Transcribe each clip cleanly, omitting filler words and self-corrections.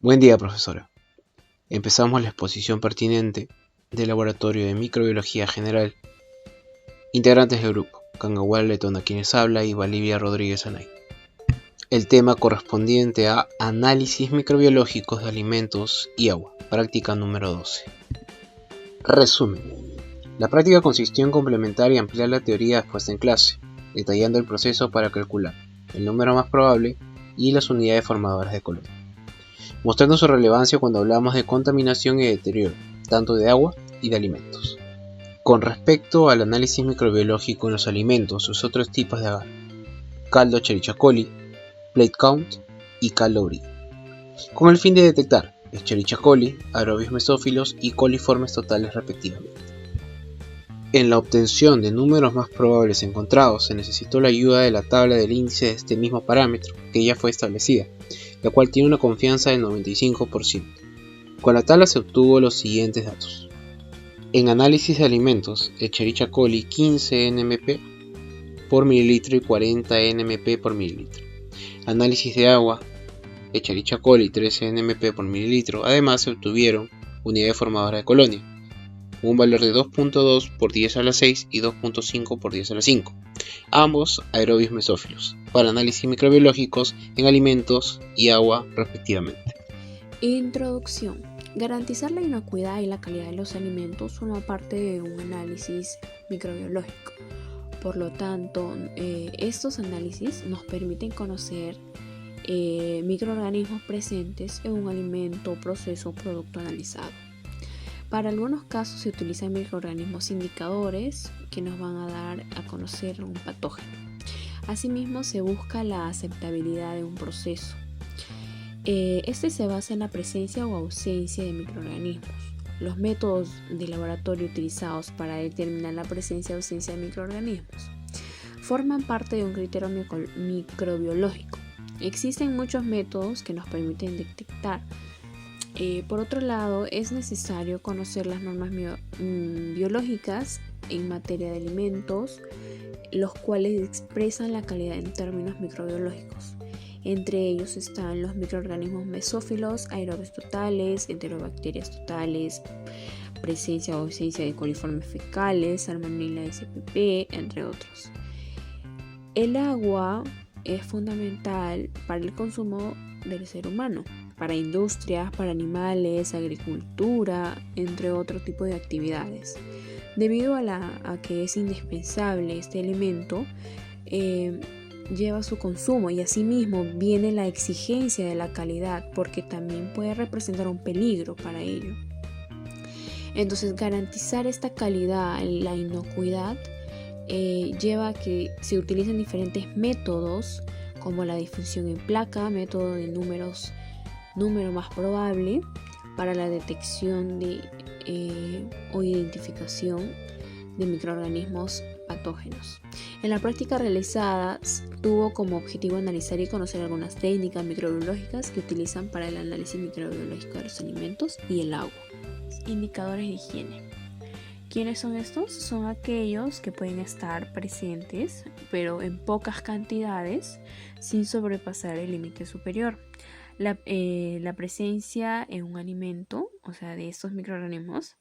Buen día, profesora. Empezamos la exposición pertinente del Laboratorio de Microbiología General. Integrantes del grupo: Cangahual Letona quienes habla y Valivia Rodríguez Anay. El tema correspondiente a análisis microbiológicos de alimentos y agua, práctica número 12. Resumen. La práctica consistió en complementar y ampliar la teoría expuesta en clase, detallando el proceso para calcular el número más probable y las unidades formadoras de color, mostrando su relevancia cuando hablamos de contaminación y deterioro, tanto de agua y de alimentos. Con respecto al análisis microbiológico en los alimentos, sus otros tipos de agar: caldo Escherichia coli, plate count y caldo brie, con el fin de detectar Escherichia coli, Aerobius mesófilos y coliformes totales respectivamente. En la obtención de números más probables encontrados se necesitó la ayuda de la tabla del índice de este mismo parámetro, que ya fue establecida, la cual tiene una confianza del 95%. Con la tabla se obtuvo los siguientes datos. En análisis de alimentos, Escherichia coli 15 NMP por mililitro y 40 NMP por mililitro. Análisis de agua, Escherichia coli 13 NMP por mililitro. Además se obtuvieron unidades formadoras de colonia, un valor de 2.2 por 10 a la 6 y 2.5 por 10 a la 5, ambos aerobios mesófilos, para análisis microbiológicos en alimentos y agua respectivamente. Introducción. Garantizar la inocuidad y la calidad de los alimentos forma parte de un análisis microbiológico. Por lo tanto, estos análisis nos permiten conocer microorganismos presentes en un alimento, proceso o producto analizado. Para algunos casos se utilizan microorganismos indicadores que nos van a dar a conocer un patógeno. Asimismo, se busca la aceptabilidad de un proceso. Este se basa en la presencia o ausencia de microorganismos. Los métodos de laboratorio utilizados para determinar la presencia o ausencia de microorganismos forman parte de un criterio microbiológico. Existen muchos métodos que nos permiten detectar. Por otro lado, es necesario conocer las normas biológicas en materia de alimentos, los cuales expresan la calidad en términos microbiológicos. Entre ellos están los microorganismos mesófilos, aerobios totales, enterobacterias totales, presencia o ausencia de coliformes fecales, Salmonella spp, entre otros. El agua es fundamental para el consumo del ser humano, para industrias, para animales, agricultura, entre otro tipo de actividades. Debido a que es indispensable este elemento, lleva su consumo y asimismo viene la exigencia de la calidad, porque también puede representar un peligro para ello. Entonces, garantizar esta calidad, la inocuidad, lleva a que se utilicen diferentes métodos como la difusión en placa, método de número más probable para la detección o identificación de microorganismos patógenos. En la práctica realizada tuvo como objetivo analizar y conocer algunas técnicas microbiológicas que utilizan para el análisis microbiológico de los alimentos y el agua. Indicadores de higiene. ¿Quiénes son estos? Son aquellos que pueden estar presentes, pero en pocas cantidades, sin sobrepasar el límite superior. La presencia en un alimento, o sea, de estos microorganismos,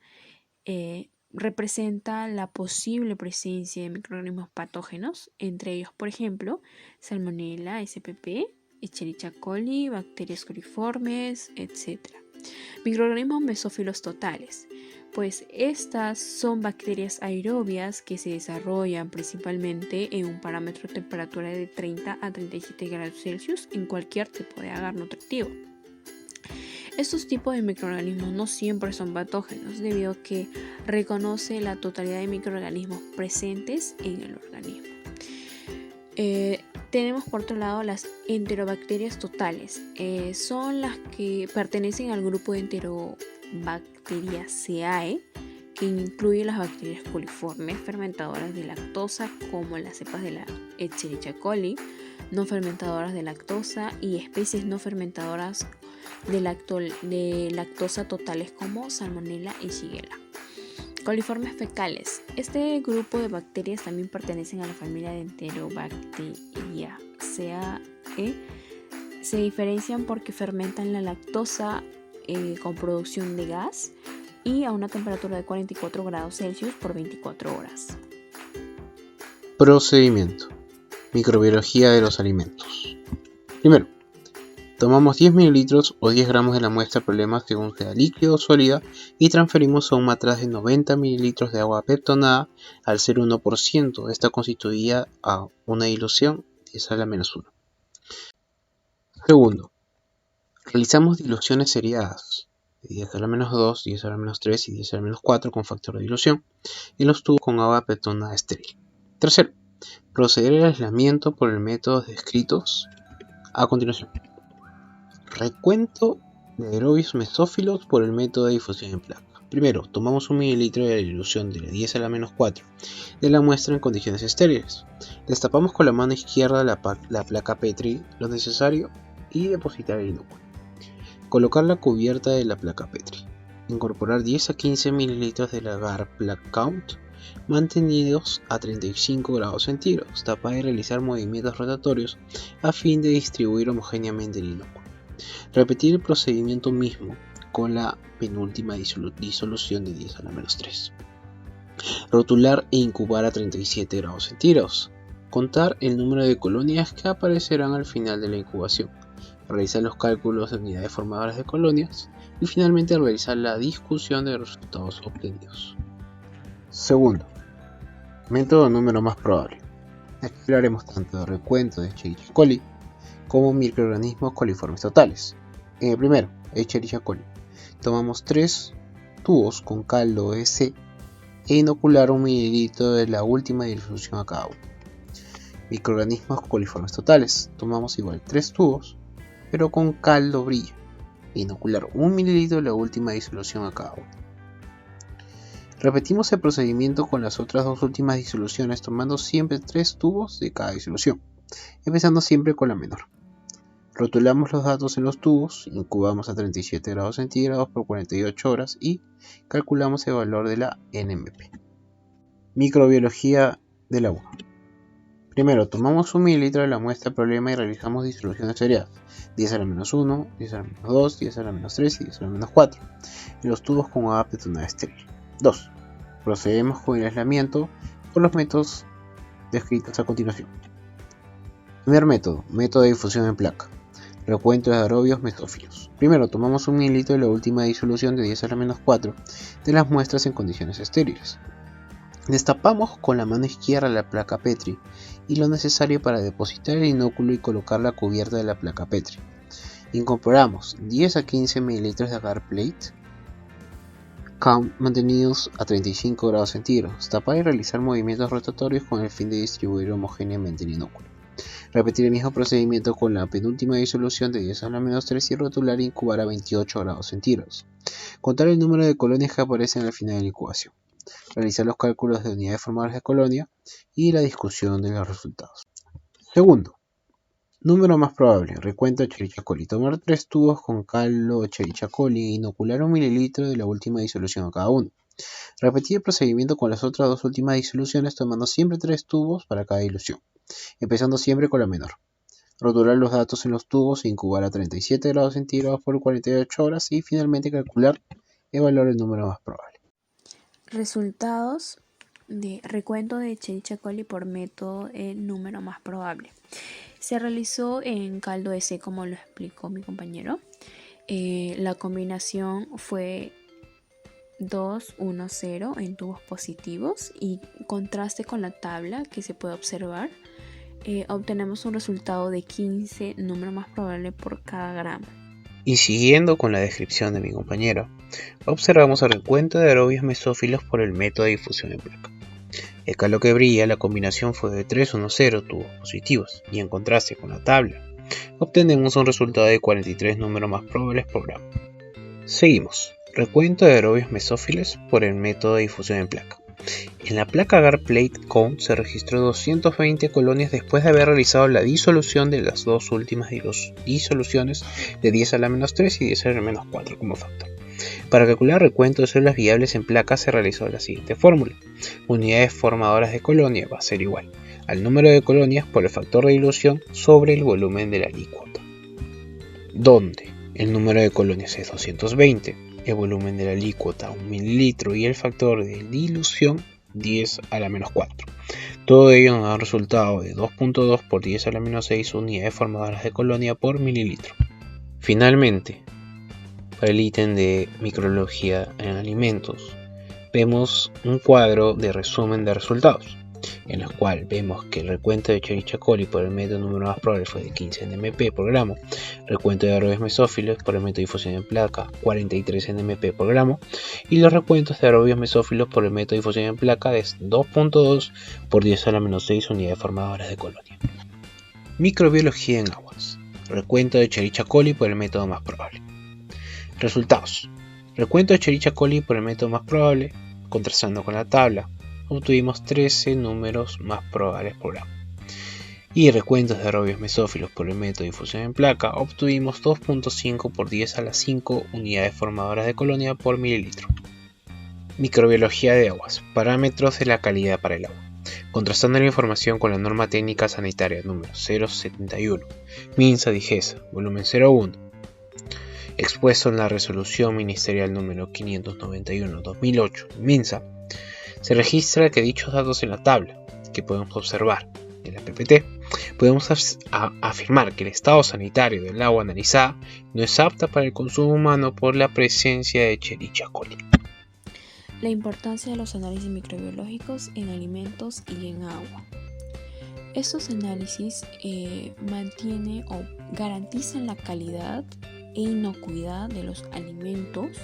representa la posible presencia de microorganismos patógenos, entre ellos, por ejemplo, Salmonella spp, Escherichia coli, bacterias coliformes, etc. Microorganismos mesófilos totales, pues estas son bacterias aerobias que se desarrollan principalmente en un parámetro de temperatura de 30 a 37 grados Celsius en cualquier tipo de agar nutritivo. Estos tipos de microorganismos no siempre son patógenos, debido a que reconoce la totalidad de microorganismos presentes en el organismo. Tenemos por otro lado las enterobacterias totales. Son las que pertenecen al grupo de Enterobacteriaceae, que incluye las bacterias coliformes fermentadoras de lactosa, como las cepas de la Escherichia coli, no fermentadoras de lactosa, y especies no fermentadoras de lactosa totales como Salmonella y Shigella. Coliformes fecales. Este grupo de bacterias también pertenecen a la familia de Enterobacteriaceae, Se diferencian porque fermentan la lactosa con producción de gas y a una temperatura de 44 grados Celsius por 24 horas. Procedimiento. Microbiología de los alimentos. Primero, tomamos 10 ml o 10 gramos de la muestra problema según sea líquido o sólida y transferimos a un matraz de 90 ml de agua peptonada al 0,1%. Esta constituía a una dilución 10 a la menos 1. Segundo, realizamos diluciones seriadas de 10 a la menos 2, 10 a la menos 3 y 10 a la menos 4 con factor de dilución en los tubos con agua peptonada estéril. Tercero, proceder al aislamiento por el método descritos a continuación. Recuento de aerobios mesófilos por el método de difusión en placa. Primero, tomamos 1 mililitro de la dilución de la 10 a la menos 4 de la muestra en condiciones estériles. Destapamos con la mano izquierda la placa Petri lo necesario y depositar el inóculo. Colocar la cubierta de la placa Petri. Incorporar 10 a 15 mililitros del agar Plaque Count mantenidos a 35 grados centígrados. Tapar y realizar movimientos rotatorios a fin de distribuir homogéneamente el inóculo. Repetir el procedimiento mismo con la penúltima disolución de 10 a la menos 3. Rotular e incubar a 37 grados centígrados. Contar el número de colonias que aparecerán al final de la incubación. Realizar los cálculos de unidades formadoras de colonias y finalmente realizar la discusión de los resultados obtenidos. Segundo, método número más probable. Aquí hablaremos tanto de recuento de Escherichia coli como microorganismos coliformes totales. En el primero, Escherichia coli, tomamos 3 tubos con caldo EC e inocular 1 mililitro de la última disolución a cada uno. Microorganismos coliformes totales, tomamos igual 3 tubos, pero con caldo brilla, e inocular 1 mililitro de la última disolución a cada uno. Repetimos el procedimiento con las otras 2 últimas disoluciones, tomando siempre 3 tubos de cada disolución, empezando siempre con la menor. Rotulamos los datos en los tubos, incubamos a 37 grados centígrados por 48 horas y calculamos el valor de la NMP. Microbiología del agua. Primero, tomamos 1 mililitro de la muestra problema y realizamos disoluciones seriadas, 10 a la menos 1, 10 a la menos 2, 10 a la menos 3 y 10 a la menos 4, en los tubos con agua peptonada estéril. 2. Procedemos con el aislamiento por los métodos descritos a continuación. Primer método, método de difusión en placa. Recuento de aerobios mesófilos. Primero, tomamos 1 mililitro de la última disolución de 10 a la menos 4 de las muestras en condiciones estériles. Destapamos con la mano izquierda la placa Petri y lo necesario para depositar el inóculo y colocar la cubierta de la placa Petri. Incorporamos 10 a 15 mililitros de agar plate count mantenidos a 35 grados centígrados. Tapar y realizar movimientos rotatorios con el fin de distribuir homogéneamente el inóculo. Repetir el mismo procedimiento con la penúltima disolución de 10 a la menos 3 y rotular e incubar a 28 grados centígrados. Contar el número de colonias que aparecen al final de la incubación. Realizar los cálculos de unidades formadoras de colonia y la discusión de los resultados. Segundo, número más probable, recuento de Escherichia coli. Tomar 3 tubos con caldo de Escherichia coli e inocular 1 mililitro de la última disolución a cada uno. Repetir el procedimiento con las otras 2 últimas disoluciones, tomando siempre 3 tubos para cada dilución, empezando siempre con la menor. Rotular los datos en los tubos e incubar a 37 grados centígrados por 48 horas y finalmente calcular el valor del número más probable. Resultados de recuento de Escherichia coli por método número más probable. Se realizó en caldo EC, como lo explicó mi compañero. La combinación fue 2-1-0 en tubos positivos y contraste con la tabla que se puede observar. Obtenemos un resultado de 15 número más probable por cada gramo. Y siguiendo con la descripción de mi compañero, observamos el recuento de aerobios mesófilos por el método de difusión en placa. El caldo que brilla, la combinación fue de 3-1-0 tubos positivos y en contraste con la tabla, obtenemos un resultado de 43 números más probables por gramo. Seguimos. Recuento de aerobios mesófilos por el método de difusión en placa. En la placa agar plate count se registró 220 colonias después de haber realizado la disolución de las 2 últimas disoluciones de 10 a la menos 3 y 10 a la menos 4 como factor. Para calcular el recuento de células viables en placa se realizó la siguiente fórmula. Unidades formadoras de colonia va a ser igual al número de colonias por el factor de dilución sobre el volumen de la alícuota. donde el número de colonias es 220, el volumen de la alícuota 1 mililitro y el factor de dilución 10 a la menos 4. Todo ello nos da un resultado de 2.2 por 10 a la menos 6 unidades formadoras de colonia por mililitro. Finalmente, para el ítem de microbiología en alimentos, vemos un cuadro de resumen de resultados, en el cual vemos que el recuento de Escherichia coli por el método número más probable fue de 15 NMP por gramo, recuento de aerobios mesófilos por el método de difusión en placa 43 NMP por gramo, y los recuentos de aerobios mesófilos por el método de difusión en placa es 2.2 por 10 a la menos 6 unidades formadoras de colonia. Microbiología en aguas, recuento de Escherichia coli por el método más probable. Resultados: recuento de Escherichia coli por el método más probable, contrastando con la tabla, obtuvimos 13 números más probables por gramo. Y recuentos de aerobios mesófilos por el método de difusión en placa, obtuvimos 2.5 por 10 a la 5 unidades formadoras de colonia por mililitro. Microbiología de aguas, parámetros de la calidad para el agua. Contrastando la información con la norma técnica sanitaria número 071, MINSA-DIGESA, volumen 01, expuesto en la resolución ministerial número 591-2008, MINSA, se registra que dichos datos en la tabla, que podemos observar en la PPT, podemos afirmar que el estado sanitario del agua analizada no es apta para el consumo humano por la presencia de Escherichia coli. La importancia de los análisis microbiológicos en alimentos y en agua. Estos análisis mantienen o garantizan la calidad e inocuidad de los alimentos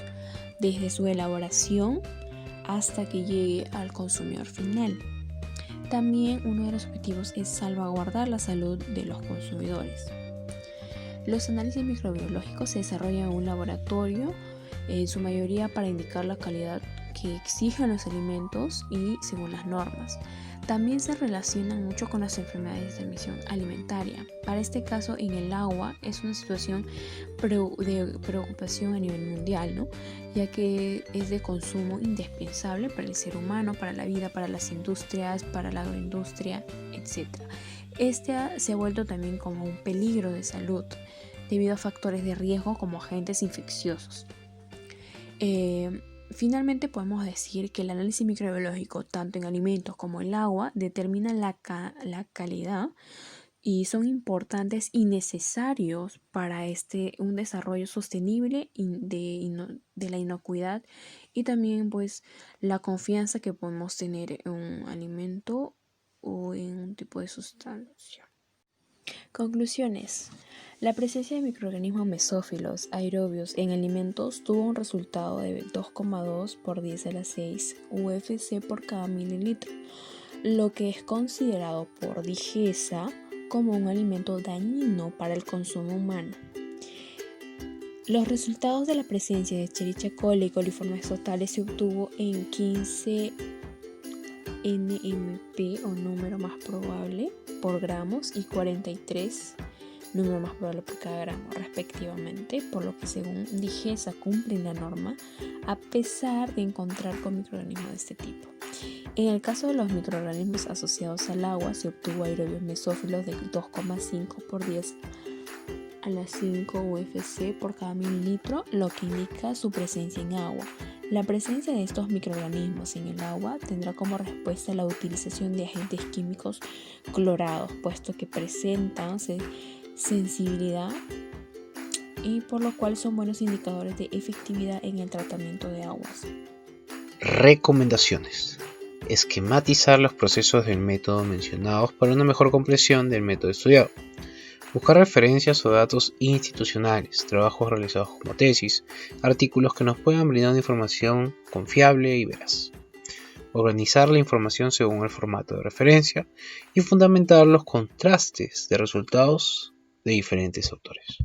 desde su elaboración hasta que llegue al consumidor final. También uno de los objetivos es salvaguardar la salud de los consumidores. Los análisis microbiológicos se desarrollan en un laboratorio, en su mayoría para indicar la calidad que exigen los alimentos y según las normas. También se relacionan mucho con las enfermedades de transmisión alimentaria. Para este caso, en el agua es una situación de preocupación a nivel mundial, ¿no? Ya que es de consumo indispensable para el ser humano, para la vida, para las industrias, para la agroindustria, etc. Este se ha vuelto también como un peligro de salud debido a factores de riesgo como agentes infecciosos. Finalmente podemos decir que el análisis microbiológico, tanto en alimentos como en el agua, determina la calidad y son importantes y necesarios para un desarrollo sostenible de la inocuidad y también pues la confianza que podemos tener en un alimento o en un tipo de sustancia. Conclusiones. La presencia de microorganismos mesófilos aerobios en alimentos tuvo un resultado de 2,2 por 10 a la 6 UFC por cada mililitro, lo que es considerado por DIGESA como un alimento dañino para el consumo humano. Los resultados de la presencia de Escherichia coli y coliformes totales se obtuvo en 15 NMP o número más probable por gramos y 43 número más probable por cada gramo respectivamente, por lo que según DIGESA cumplen la norma a pesar de encontrar con microorganismos de este tipo. En el caso de los microorganismos asociados al agua se obtuvo aerobios mesófilos de 2,5 por 10 a la 5 UFC por cada mililitro, lo que indica su presencia en agua. La presencia de estos microorganismos en el agua tendrá como respuesta la utilización de agentes químicos clorados, puesto que presentan sensibilidad y por lo cual son buenos indicadores de efectividad en el tratamiento de aguas. Recomendaciones. Esquematizar los procesos del método mencionados para una mejor comprensión del método estudiado. Buscar referencias o datos institucionales, trabajos realizados como tesis, artículos que nos puedan brindar una información confiable y veraz. Organizar la información según el formato de referencia y fundamentar los contrastes de resultados de diferentes autores.